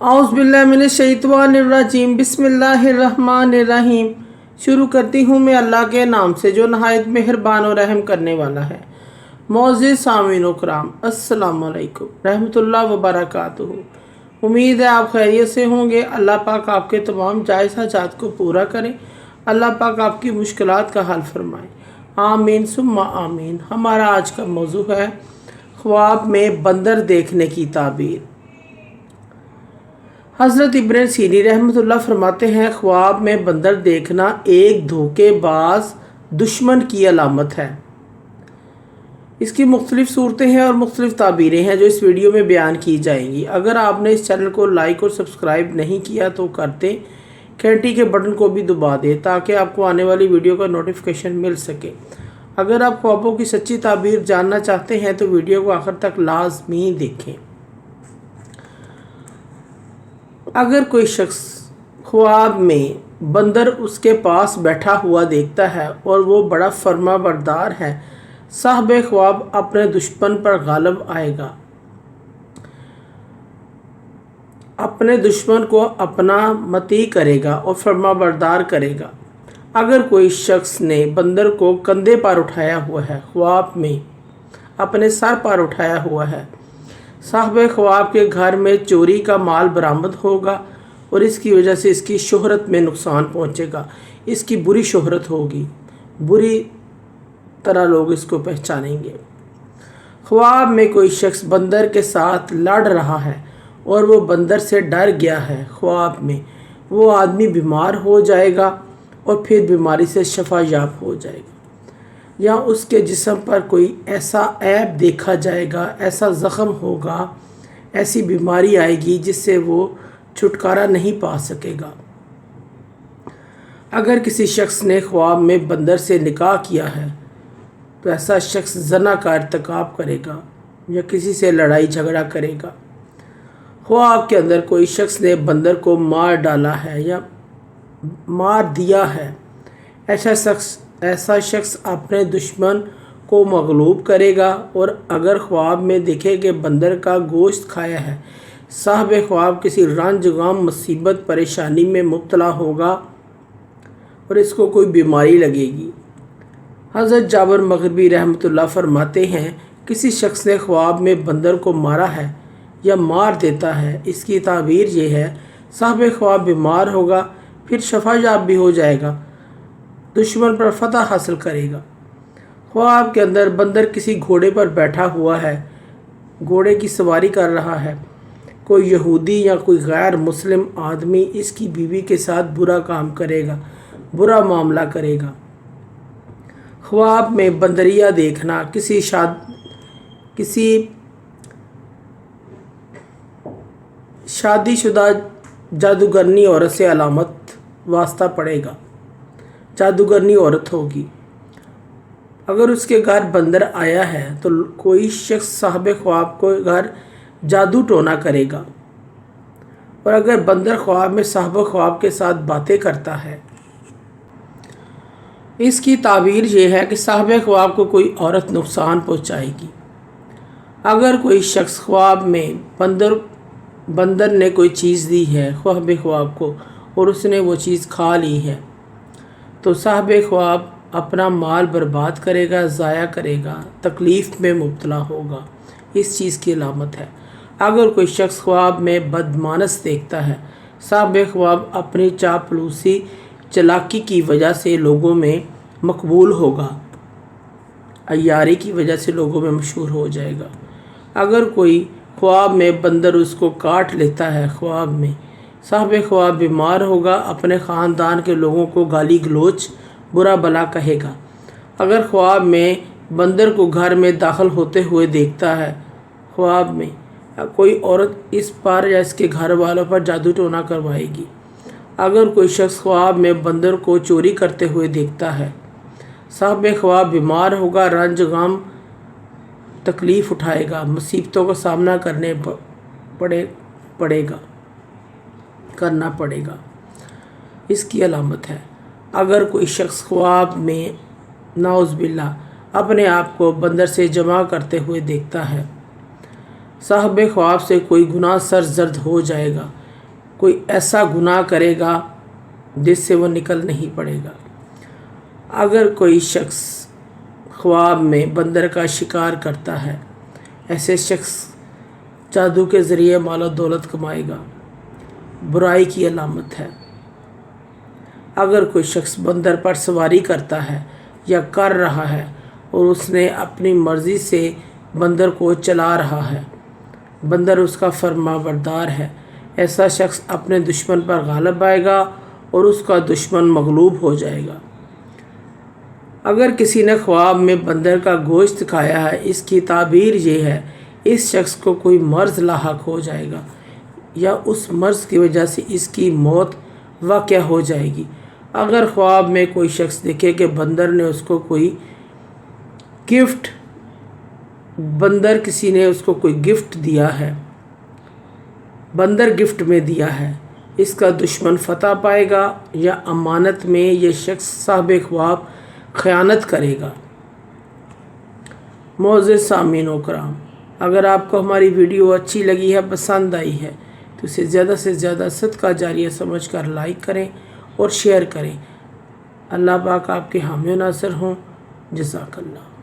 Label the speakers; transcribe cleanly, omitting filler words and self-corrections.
Speaker 1: औज़ुबिल्लाहिमिनश्शैतानिर्रजीम बिस्मिल्लाहिर्रहमानिर्रहीम। शुरू करती हूँ मैं अल्लाह के नाम से जो नहायत मेहरबान और रहम करने वाला है। मोअज़्ज़िज़ सामीन कराम, अस्सलामु अलैकुम रहमतुल्लाह व बरकातुहू। उम्मीद है आप खैरियत से होंगे। अल्लाह पाक आपके तमाम जायज़ हाजात को पूरा करें। अल्लाह पाक आपकी मुश्किलात का हल फरमाए। आमीन सुम्मा आमीन। हमारा आज का मौजू है ख्वाब में बंदर देखने की ताबीर। हज़रत इब्न सीरी रहमतुल्लाह फरमाते हैं, ख्वाब में बंदर देखना एक धोखेबाज दुश्मन की अलामत है। इसकी मुख्तलिफ़ सूरतें हैं और मुख्तलिफ़ ताबीरें हैं जो इस वीडियो में बयान की जाएंगी। अगर आपने इस चैनल को लाइक और सब्सक्राइब नहीं किया तो कर दें, घंटी के बटन को भी दबा दें ताकि आपको आने वाली वीडियो का नोटिफिकेशन मिल सके। अगर आप ख्वाबों की सच्ची ताबीर जानना चाहते हैं तो वीडियो को आखिर तक लाजमी देखें। अगर कोई शख्स ख्वाब में बंदर उसके पास बैठा हुआ देखता है और वो बड़ा फर्माबरदार है, साहब ख्वाब अपने दुश्मन पर गालिब आएगा, अपने दुश्मन को अपना मती करेगा और फर्माबरदार करेगा। अगर कोई शख्स ने बंदर को कंधे पर उठाया हुआ है, ख्वाब में अपने सर पर उठाया हुआ है, साहब ख्वाब के घर में चोरी का माल बरामद होगा और इसकी वजह से इसकी शोहरत में नुकसान पहुंचेगा। इसकी बुरी शोहरत होगी, बुरी तरह लोग इसको पहचानेंगे। ख्वाब में कोई शख्स बंदर के साथ लड़ रहा है और वो बंदर से डर गया है, ख्वाब में वो आदमी बीमार हो जाएगा और फिर बीमारी से शफा याब हो जाएगा, या उसके जिस्म पर कोई ऐसा ऐब देखा जाएगा, ऐसा ज़ख़म होगा, ऐसी बीमारी आएगी जिससे वो छुटकारा नहीं पा सकेगा। अगर किसी शख्स ने ख्वाब में बंदर से निकाह किया है तो ऐसा शख्स ज़ना का इर्तिकाब करेगा या किसी से लड़ाई झगड़ा करेगा। ख्वाब के अंदर कोई शख्स ने बंदर को मार डाला है या मार दिया है, ऐसा शख्स अपने दुश्मन को मगलूब करेगा। और अगर ख्वाब में देखे कि बंदर का गोश्त खाया है, साहब ख्वाब किसी रंज गम मुसीबत परेशानी में मुब्तला होगा और इसको कोई बीमारी लगेगी। हज़रत जाबिर मग़रिबी रहमतुल्लाह फरमाते हैं, किसी शख्स ने ख्वाब में बंदर को मारा है या मार देता है, इसकी ताबीर ये है, साहब ख्वाब बीमार होगा, फिर शफा याब भी हो जाएगा, दुश्मन पर फतह हासिल करेगा। ख्वाब के अंदर बंदर किसी घोड़े पर बैठा हुआ है, घोड़े की सवारी कर रहा है, कोई यहूदी या कोई गैर मुस्लिम आदमी इसकी बीवी के साथ बुरा काम करेगा, बुरा मामला करेगा। ख्वाब में बंदरिया देखना किसी शादीशुदा जादूगरनी औरत से अलामत वास्ता पड़ेगा, जादूगरनी औरत होगी। अगर उसके घर बंदर आया है तो कोई शख्स साहब ख्वाब को घर जादू टोना करेगा। और अगर बंदर ख्वाब में साहब ख्वाब के साथ बातें करता है, इसकी ताबीर ये है कि साहब ख्वाब को कोई औरत नुकसान पहुंचाएगी। अगर कोई शख्स ख्वाब में बंदर ने कोई चीज़ दी है ख्वाब ख्वाब को और उसने वो चीज़ खा ली है, तो साहब ख्वाब अपना माल बर्बाद करेगा, ज़ाया करेगा, तकलीफ़ में मुब्तला होगा। इस चीज़ की अलामत है। अगर कोई शख्स ख्वाब में बदमानस देखता है, साहब ख्वाब अपनी चापलूसी चालाकी की वजह से लोगों में मकबूल होगा, अय्यारी की वजह से लोगों में मशहूर हो जाएगा। अगर कोई ख्वाब में बंदर उसको काट लेता है, ख्वाब में साहब ख्वाब बीमार होगा, अपने ख़ानदान के लोगों को गाली गलोच बुरा भला कहेगा। अगर ख्वाब में बंदर को घर में दाखिल होते हुए देखता है, ख्वाब में कोई औरत इस पर या इसके घर वालों पर जादू टोना करवाएगी। अगर कोई शख्स ख्वाब में बंदर को चोरी करते हुए देखता है, साहब ख्वाब बीमार होगा, रंज गम तकलीफ़ उठाएगा, मुसीबतों का सामना करना पड़ेगा। इसकी अलामत है। अगर कोई शख्स ख्वाब में नाउज़ुबिल्लाह अपने आप को बंदर से जमा करते हुए देखता है, साहब ख्वाब से कोई गुनाह सरजर्द हो जाएगा। कोई ऐसा गुनाह करेगा जिससे वो निकल नहीं पड़ेगा। अगर कोई शख्स ख्वाब में बंदर का शिकार करता है, ऐसे शख्स जादू के ज़रिए माल दौलत कमाएगा, बुराई की अलामत है। अगर कोई शख्स बंदर पर सवारी करता है या कर रहा है और उसने अपनी मर्ज़ी से बंदर को चला रहा है, बंदर उसका फरमाबरदार है, ऐसा शख्स अपने दुश्मन पर गालिब आएगा और उसका दुश्मन मगलूब हो जाएगा। अगर किसी ने ख्वाब में बंदर का गोश्त खाया है, इसकी ताबीर ये है, इस शख्स को कोई मर्ज़ लाहक हो जाएगा या उस मर्ज़ की वजह से इसकी मौत वाक़या हो जाएगी। अगर ख्वाब में कोई शख्स देखे कि बंदर ने उसको कोई गिफ्ट, बंदर किसी ने उसको कोई गिफ्ट दिया है, बंदर गिफ्ट में दिया है, इसका दुश्मन फतह पाएगा या अमानत में ये शख्स साहिब ख्वाब ख़यानत करेगा। मोअज़्ज़िज़ सामीन व कराम, अगर आपको हमारी वीडियो अच्छी लगी है, पसंद आई है, तो इसे ज़्यादा से ज़्यादा सदका जारिया समझ कर लाइक करें और शेयर करें। अल्लाह पाक आपके हामी नासर हों। जज़ाकल्लाह।